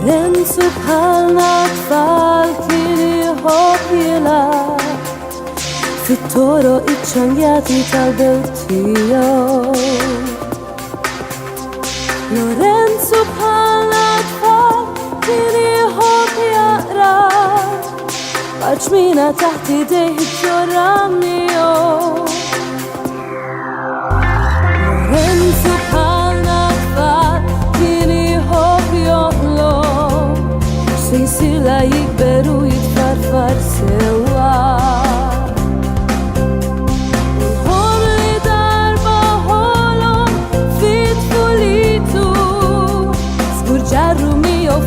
Lorenzo bħalna tfal kien iħobb jilgħab fit-toroq iċċanjati tal-belt tiegħu. Lorenzo bħalna tfal kien iħobb jaqra paċmina taħt idejh ġorram miegħu. Lorenzo bħalna tfal kien iħobb joħloq se jsirla jikber u jitfarfar sewwa.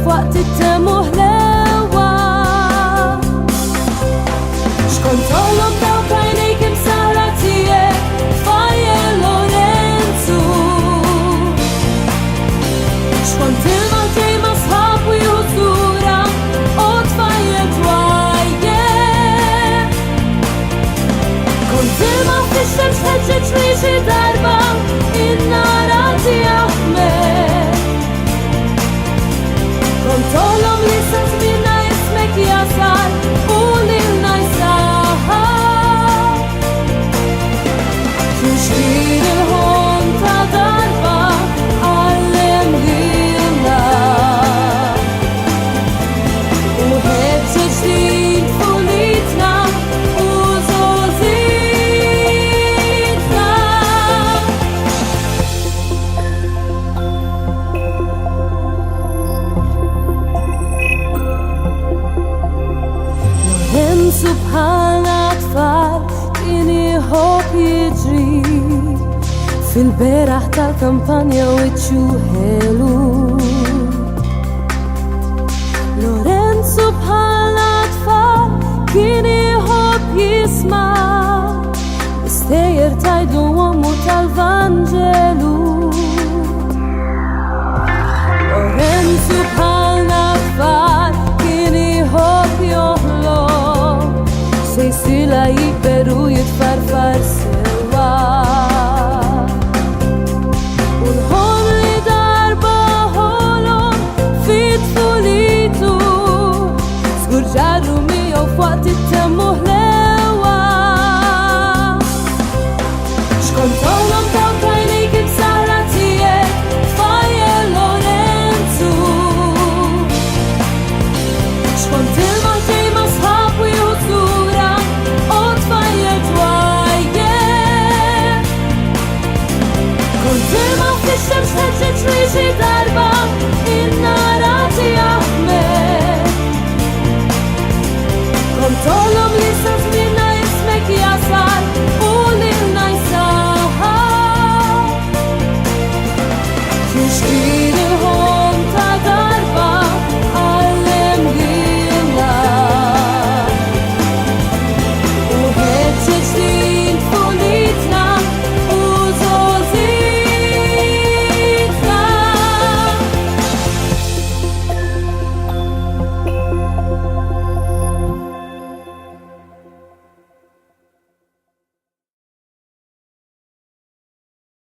Waqt it-temuħ l-ewa xkontollhom dawk għajnejk imsara tiegħek tfajjel Lorenzo. Xkontilhom ġej ma' sħab u jużura u tfajjel twajjel. Kontilhom fix-xemx ħeġġeġ li xi darba in-nara tiegħek kontolhom li sa żmienna ismek jasal u lilna jsar. Tixrid il-ħon ta' darba għallem lilna u ħeġġeġ ġdid fulitna u żolżitna. Lorenzo bħalna tfal kien iħobb jiġri fil-beraħ tal-kampanja wiċċu ħelu. Lorenzo bħalna tfal kien iħobb jisma' istejjer tajdu ommu tal-Vanġelu. Lorenzo bħalna tfal kien iħobb joħloq se jsirla jikber u jitfarfar sewwa. U l-ħolm li darba ħolom fit-tfulitu żgur ġarru miegħu f'waqt it-temuħ l-ewa. Xkontollhom dawk għajnejk imsara tiegħek tfajjel Lorenzo. Xkontilhom ġej ma' sħab u jużura u tfajjel twajjel. Kontilhom fix-xemx ħeġġeġ li xi darba in-nara tiegħek kontollhom